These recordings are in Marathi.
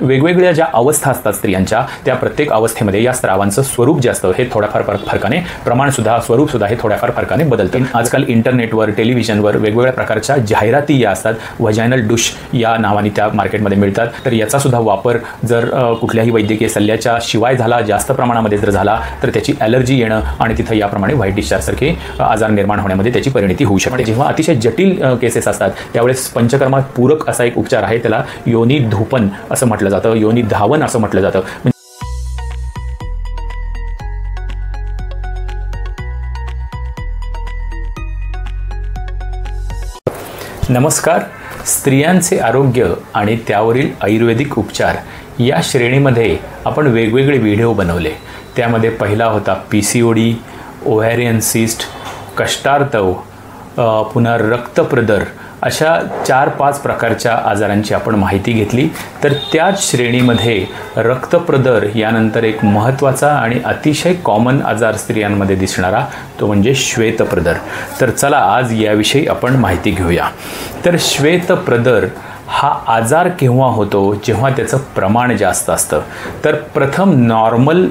वेगवेगळ्या ज्या अवस्था असतात स्त्रियांच्या त्या प्रत्येक अवस्थेमध्ये या स्रावांचं स्वरूप जे असतं हे थोड्याफार फरकाने प्रमाणसुद्धा स्वरूपसुद्धा हे थोड्याफार फरकाने बदलतं। आजकाल इंटरनेटवर टेलिव्हिजनवर वेगवेगळ्या प्रकारच्या जाहिराती या असतात, व्हजायनल डुश या नावाने त्या मार्केटमध्ये मिळतात। तर याचा सुद्धा वापर जर कुठल्याही वैद्यकीय सल्ल्याच्या शिवाय झाला, जास्त प्रमाणामध्ये जर झाला तर त्याची ॲलर्जी येणं आणि तिथं याप्रमाणे व्हाईट डिस्चार्ज सारखे आजार निर्माण होण्यामध्ये त्याची परिणती होऊ शकते। जेव्हा अतिशय जटिल केसेस असतात त्यावेळेस पंचकर्मात पूरक असा एक उपचार आहे, त्याला योनी धूपन असं म्हटलं जातं, योनी धावन असं म्हटलं जातं। नमस्कार, स्त्रियांचे आरोग्य आणि त्यावरील आयुर्वेदिक उपचार या श्रेणीमध्ये आपण वेगवेगळे व्हिडिओ बनवले। त्यामध्ये पहिला होता PCOD, ओव्हॅरियन सिस्ट, कष्टार्तव, पुन्हा रक्तप्रदर अशा 4-5 प्रकारच्या आजारांची आपण माहिती घेतली। तर त्याच श्रेणीमध्ये रक्तप्रदर यानंतर एक महत्त्वाचा आणि अतिशय कॉमन आजार स्त्रियांमध्ये दिसणारा तो म्हणजे श्वेतप्रदर। तर चला आज याविषयी आपण माहिती घेऊया। तर श्वेतप्रदर हा आजार केव्हा होतो, जेव्हा त्याचं प्रमाण जास्त असतं। तर प्रथम नॉर्मल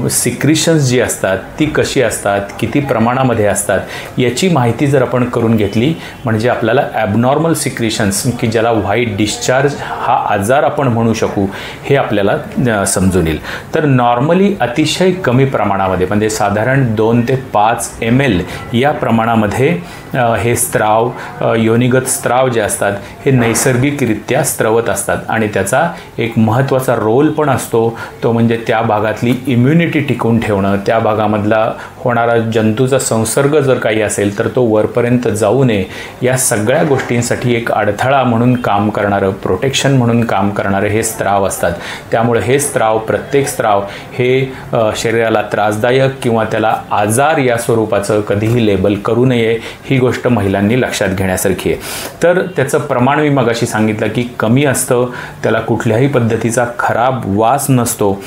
सिक्रिशन्स जी असतात ती कशी असतात, किती प्रमाणामध्ये असतात याची माहिती जर आपण करून घेतली म्हणजे आपल्याला ॲबनॉर्मल सिक्रिशन्स की ज्याला व्हाईट डिस्चार्ज हा आजार आपण म्हणू शकू हे आपल्याला समजून येईल। तर नॉर्मली अतिशय कमी प्रमाणामध्ये म्हणजे साधारण 2 ते 5 ml या प्रमाणामध्ये हे स्त्राव, योनिगत स्त्राव जे असतात हे नैसर्गिकरित्या स्त्रवत असतात आणि त्याचा एक महत्त्वाचा रोल पण असतो, तो म्हणजे त्या भागातली इम्युनिटी टिकवून ठेवणं, त्या भागामधला होणारा जंतूचा संसर्ग जर काही असेल तर तो वरपर्यंत जाऊ नये या सगळ्या गोष्टींसाठी एक अडथळा म्हणून काम करणारं, प्रोटेक्शन म्हणून काम करणारे हे स्त्राव असतात। त्यामुळे हे स्त्राव, प्रत्येक स्त्राव हे शरीराला त्रासदायक किंवा त्याला आजार या स्वरूपाचं कधीही लेबल करू नये ही गोष्ट महिलांनी लक्षात घेण्यासारखी आहे। तर त्याचं प्रमाण मी मगाशी सांगितलं की कमी असतं, त्याला कुठल्याही पद्धतीचा खराब वास नसतो।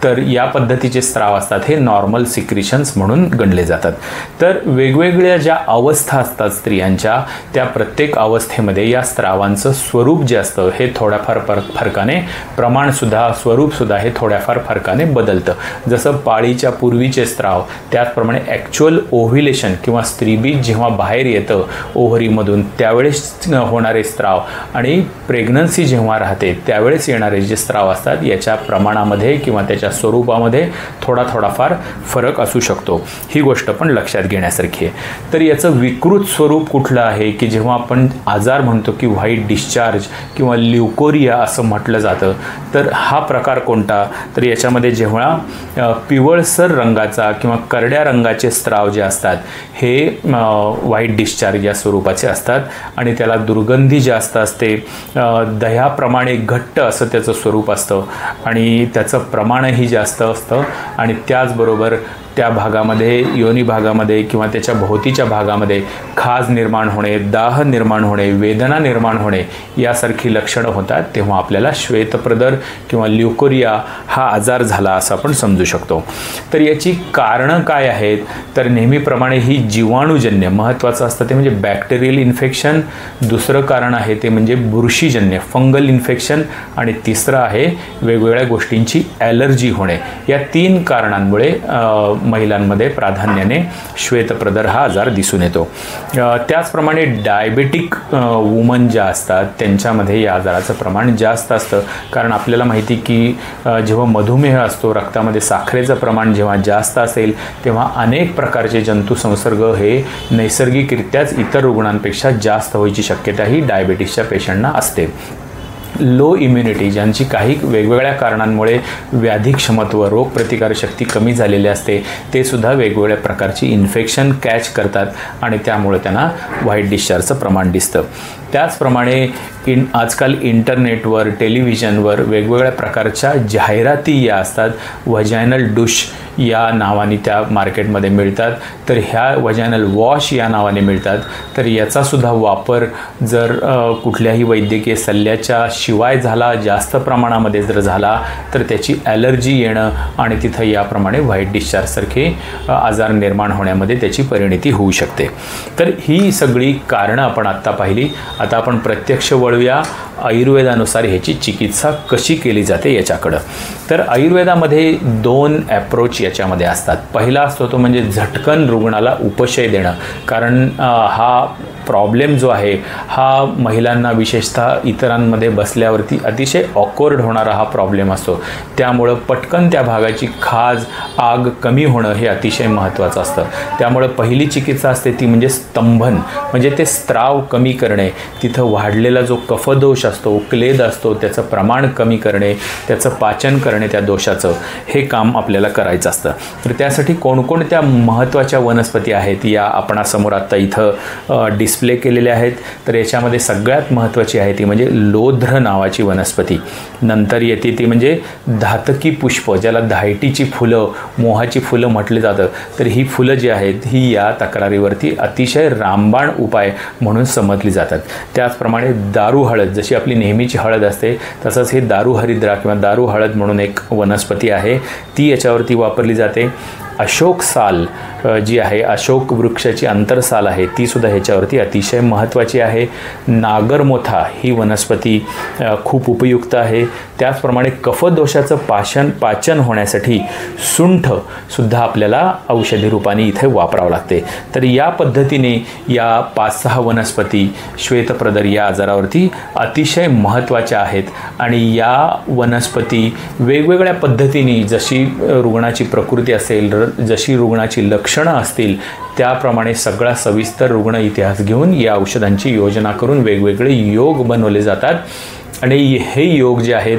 तर या पद्धतीचे स्त्राव असतात हे नॉर्मल सिक्रिशन्स म्हणून गणले जातात। तर वेगवेगळ्या ज्या अवस्था असतात स्त्रियांच्या त्या प्रत्येक अवस्थेमध्ये या स्त्रावांचं स्वरूप जे असतं हे थोड्याफार फरकाने प्रमाणसुद्धा स्वरूपसुद्धा हे थोड्याफार फरकाने बदलतं। जसं पाळीच्या पूर्वीचे स्त्राव, त्याचप्रमाणे ॲक्च्युअल ओव्ह्युलेशन किंवा स्त्रीबीज जेव्हा बाहेर येतं ओव्हरीमधून त्यावेळेस होणारे स्त्राव आणि प्रेग्नन्सी जेव्हा राहते त्यावेळेस येणारे जे स्त्राव असतात याच्या प्रमाणामध्ये किंवा त्याच्या स्वरूपामध्ये थोडाफार फरक असू शकतो। ही गोष्ट पण लक्षात घेण्यासारखी आहे। तर याचं विकृत स्वरूप कुठलं आहे की जेव्हा आपण आजार म्हणतो की व्हाईट डिस्चार्ज किंवा ल्युकोरिया असं म्हटलं जातं, तर हा प्रकार कोणता? तर याच्यामध्ये जेव्हा पिवळसर रंगाचा किंवा करड्या रंगाचे स्त्राव जे असतात हे व्हाईट डिस्चार्ज या स्वरूपाचे असतात आणि त्याला दुर्गंधी जास्त असते, दह्याप्रमाणे घट्ट असं त्याचं स्वरूप असतं आणि त्याचं प्रमाणही जास्त असतं आणि त्याचबरोबर त्या भागामध्ये, योनी भागामध्ये किंवा त्याच्या भोवतीच्या भागामध्ये खाज निर्माण होणे, दाह निर्माण होणे, वेदना निर्माण होणे यासारखी लक्षणं होतात, तेव्हा आपल्याला श्वेतप्रदर किंवा ल्युकोरिया हा आजार झाला असं आपण समजू शकतो। तर याची कारणं काय आहेत? तर नेहमीप्रमाणे ही जीवाणूजन्य महत्त्वाचं असतं ते म्हणजे बॅक्टेरियल इन्फेक्शन, दुसरं कारण आहे ते म्हणजे बुरशीजन्य फंगल इन्फेक्शन आणि तिसरं आहे वेगवेगळ्या गोष्टींची ॲलर्जी होणे। या 3 कारणांमुळे महिलांमध्ये प्राधान्याने श्वेतप्रदर हा आजार दिसून येतो। त्याचप्रमाणे डायबेटिक वुमन ज्या असतात त्यांच्यामध्ये या आजाराचं प्रमाण जास्त असतं, कारण आपल्याला माहिती की जेव्हा मधुमेह असतो, रक्तामध्ये साखरेचं प्रमाण जेव्हा जास्त असेल तेव्हा अनेक प्रकारचे जंतू संसर्ग हे नैसर्गिकरित्याच इतर रुग्णांपेक्षा जास्त व्हायची शक्यता ही डायबिटीसच्या पेशंटना असते। लो इम्युनिटी, ज्यांची काही वेगवेगळ्या कारणांमुळे व्याधिक्षमत्व, रोगप्रतिकारशक्ती कमी झालेली असते, ते सुद्धा वेगवेगळ्या प्रकारची इन्फेक्शन कॅच करतात आणि त्यामुळे त्यांना व्हाईट डिस्चार्जचं प्रमाण दिसतं। त्याचप्रमाणे आजकाल इंटरनेटवर, टेलिव्हिजनवर वेगवेगळ्या प्रकारच्या जाहिराती या असतात, व्हजायनल डुश या नावाने त्या मार्केटमध्ये मिळतात। तर ह्या व्हजायनल वॉश या नावाने मिळतात। तर याचासुद्धा वापर जर कुठल्याही वैद्यकीय सल्ल्याच्या शिवाय झाला, जास्त प्रमाणामध्ये जर झाला तर त्याची ॲलर्जी येणं आणि तिथं याप्रमाणे व्हाईट डिस्चार्जसारखे आजार निर्माण होण्यामध्ये त्याची परिणती होऊ शकते। तर ही सगळी कारणं आपण आत्ता पाहिली। आता आपण प्रत्यक्ष वळूया आयुर्वेदानुसार ह्याची चिकित्सा कशी केली जाते याच्याकडं. तर आयुर्वेदामध्ये 2 ॲप्रोच याच्यामध्ये असतात. पहिला असतो तो म्हणजे झटकन रुग्णाला उपशय देणं, कारण हा प्रॉब्लेम जो आहे हा महिलांना विशेषतः इतरांमध्ये बसल्यावरती अतिशय ऑकवर्ड होणारा हा प्रॉब्लेम असतो. त्यामुळं पटकन त्या भागाची खाज आग कमी होणं हे अतिशय महत्त्वाचं असतं. त्यामुळं पहिली चिकित्सा असते ती म्हणजे स्तंभन, म्हणजे ते स्त्राव कमी करणे, तिथं वाढलेला जो कफदोष असतो, क्लेद असतो, त्याचं प्रमाण कमी करणे, त्याचं पाचन करणे त्या दोषाचं, हे काम आपल्याला करायचं असतं. तर त्यासाठी कोणकोणत्या महत्त्वाच्या वनस्पती आहेत या आपणासमोर आत्ता इथं डिस्प्ले केलेल्या आहेत. तर याच्यामध्ये सगळ्यात महत्त्वाची आहे ती म्हणजे लोध्र नावाची वनस्पती. नंतर येते ती म्हणजे धातकी पुष्प, ज्याला धायटीची फुलं, मोहाची फुलं म्हटले जातं. तर ही फुलं जी आहेत ही या तक्रारीवरती अतिशय रामबाण उपाय म्हणून समजली जातात. त्याचप्रमाणे दारू हळद, जशी आपली नेहमीची हळद असते तसंच हे दारू हरिद्रा किंवा दारू हळद म्हणून एक वनस्पती आहे, ती याच्यावरती वापरली जाते. अशोक साल जी आहे, अशोक वृक्षाची आंतरसाल आहे, ती सुद्धा ह्याच्यावरती अतिशय महत्त्वाची आहे. नागरमोथा ही वनस्पती खूप उपयुक्त आहे. त्याचप्रमाणे कफदोषाचं पाचन होण्यासाठी सुंठसुद्धा आपल्याला औषधी रूपाने इथे वापरावं लागते. तर या पद्धतीने या 5-6 वनस्पती श्वेतप्रदर या आजारावरती अतिशय महत्त्वाच्या आहेत. आणि या वनस्पती वेगवेगळ्या पद्धतीने, जशी रुग्णाची प्रकृती असेल, जशी रुग्णाची लक्षणं असतील, त्याप्रमाणे सगळा सविस्तर रुग्ण इतिहास घेऊन या औषधांची योजना करून वेगवेगळे योग बनवले जातात. आणि हे योग जे आहेत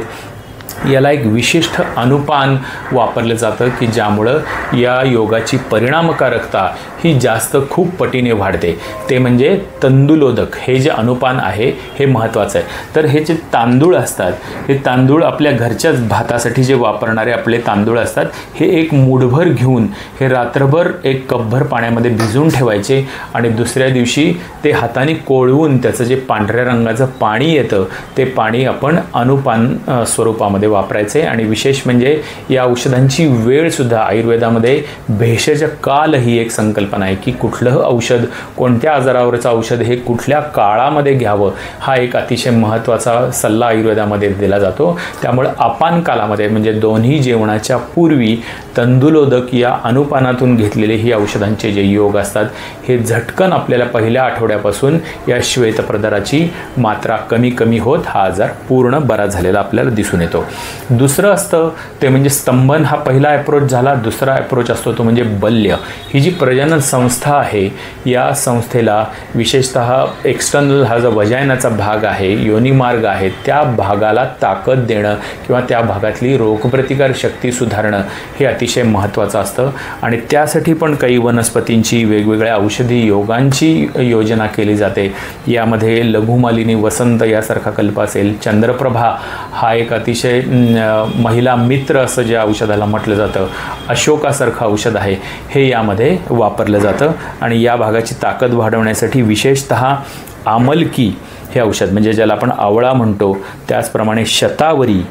याला एक विशिष्ट अनुपान वापरलं जातं की ज्यामुळं या योगाची परिणामकारकता ही जास्त खूप पटीने वाढते. ते म्हणजे तंदुलोदक हे जे अनुपान आहे हे महत्त्वाचं आहे. तर हे जे तांदूळ असतात, हे तांदूळ आपल्या घरच्याच भातासाठी जे वापरणारे आपले तांदूळ असतात, हे एक मूठभर घेऊन हे रात्रभर एक कपभर पाण्यामध्ये भिजवून ठेवायचे आणि दुसऱ्या दिवशी ते हाताने कोळवून त्याचं जे पांढऱ्या रंगाचं पाणी येतं ते पाणी आपण अनुपान स्वरूपामध्ये वापरायचे. आणि विशेष म्हणजे या औषधांची वेळसुद्धा आयुर्वेदामध्ये भेषज काल ही एक संकल्पना आहे की कुठलं औषध, कोणत्या आजारावरचं औषध हे कुठल्या काळामध्ये घ्यावं, हा एक अतिशय महत्त्वाचा सल्ला आयुर्वेदामध्ये दिला जातो. त्यामुळे अपान कालामध्ये म्हणजे दोन्ही जेवणाच्या पूर्वी तंदुलोदक या अनुपानातून घेतलेले ही औषधांचे जे योग असतात हे झटकन आपल्याला पहिल्या आठवड्यापासून या श्वेतप्रदराची मात्रा कमी होत हा आजार पूर्ण बरा झालेला आपल्याला दिसून येतो. दुसरं असतं ते म्हणजे स्तंभन, हा पहिला ॲप्रोच झाला. दुसरा ॲप्रोच असतो तो म्हणजे बल्य. ही जी प्रजनन संस्था आहे या संस्थेला विशेषतः एक्सटर्नल हा जो वजायनाचा भाग आहे, योनिमार्ग आहे, त्या भागाला ताकद देणं किंवा त्या भागातली रोगप्रतिकार शक्ती सुधारणं हे अतिशय महत्त्वाचं असतं. आणि त्यासाठी पण काही वनस्पतींची वेगवेगळ्या औषधी योगांची योजना केली जाते. यामध्ये लघुमालिनी वसंत यासारखा कल्प असेल, चंद्रप्रभा हा एक अतिशय महिला मित्र असं जे औषधाला म्हटलं जातं, अशोकासारखं औषध आहे, हे यामध्ये वापरलं जातं. आणि या भागाची ताकद वाढवण्यासाठी विशेषतः आमलकी हे औषध, म्हणजे ज्याला आपण आवळा म्हणतो, त्याचप्रमाणे शतावरी,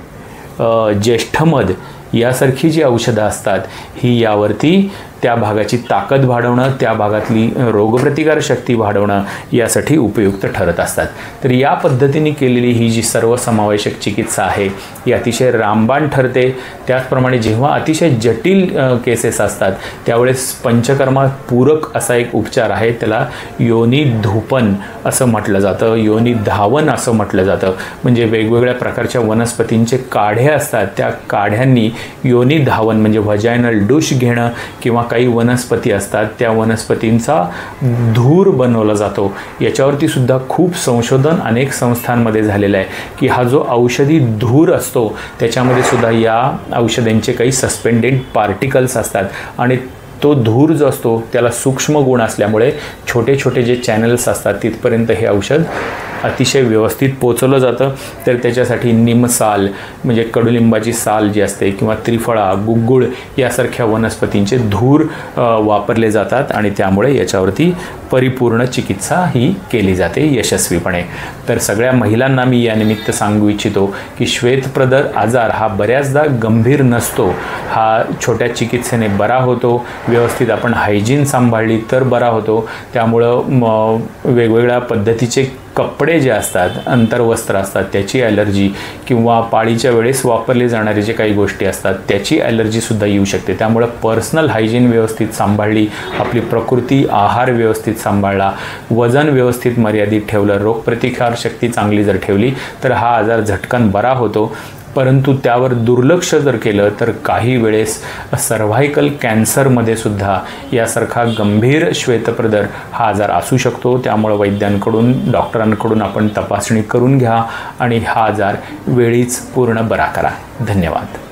ज्येष्ठमध यासारखी जी औषधं असतात ही यावरती त्या भागाची ताकद वाढवणं, त्या भागातली रोगप्रतिकार शक्ती वाढवणं यासाठी उपयुक्त ठरत असतात. तर या पद्धतीने केलेली ही जी सर्वसमावेशक चिकित्सा आहे ही अतिशय रामबाण ठरते. त्याचप्रमाणे जेव्हा अतिशय जटिल केसेस असतात त्यावेळेस पंचकर्मा पूरक असा एक उपचार आहे, त्याला योनी धूपन असं म्हटलं जातं, योनी धावन असं म्हटलं जातं. म्हणजे वेगवेगळ्या प्रकारच्या वनस्पतींचे काढे असतात, त्या काढ्यांनी योनी धावन म्हणजे व्हजायनल डूश घेणं किंवा काही वनस्पती असतात त्या वनस्पतींचा धूर बनवला जातो. याच्यावरती सुद्धा खूप संशोधन अनेक संस्थांमध्ये झालेलं आहे की हा जो औषधी धूर असतो त्याच्यामध्ये सुद्धा या औषधांचे काही सस्पेंडेड पार्टिकल्स असतात आणि तो धूर जो असतो त्याला सूक्ष्म गुण असल्यामुळे छोटे छोटे जे चॅनल्स असतात तिथपर्यंत हे औषध अतिशय व्यवस्थित पोचवलं जातं. तर त्याच्यासाठी निमसाल म्हणजे कडुलिंबाची साल जी असते किंवा त्रिफळा, गुग्गुळ यासारख्या वनस्पतींचे धूर वापरले जातात आणि त्यामुळे याच्यावरती परिपूर्ण चिकित्सा ही केली जाते यशस्वीपणे. तर सगळ्या महिलांना मी यानिमित्त सांगू इच्छितो की श्वेतप्रदर आजार हा बऱ्याचदा गंभीर नसतो, हा छोट्या चिकित्सेने बरा होतो. व्यवस्थित आपण हायजीन सांभाळली तर बरा होतो. त्यामुळं वेगवेगळ्या पद्धतीचे कपडे जे असतात, अंतर्वस्त्र असतात त्याची ॲलर्जी, किंवा पाळीच्या वेळेस वापरले जाणारे जे काही गोष्टी असतात त्याची ॲलर्जीसुद्धा येऊ शकते. त्यामुळं पर्सनल हायजीन व्यवस्थित सांभाळली, आपली प्रकृती, आहार व्यवस्थित सांभाळला, वजन व्यवस्थित मर्यादित ठेवलं, रोगप्रतिकारशक्ती चांगली जर ठेवली तर हा आजार झटकन बरा होतो. परंतु त्यावर दुर्लक्ष जर केलं तर काही वेळेस सर्व्हायकल कॅन्सरमध्ये सुद्धा यासारखा गंभीर श्वेतप्रदर हा आजार असू शकतो. त्यामुळे वैद्यांकडून, डॉक्टरांकडून आपण तपासणी करून घ्या आणि हा आजार वेळीच पूर्ण बरा करा. धन्यवाद.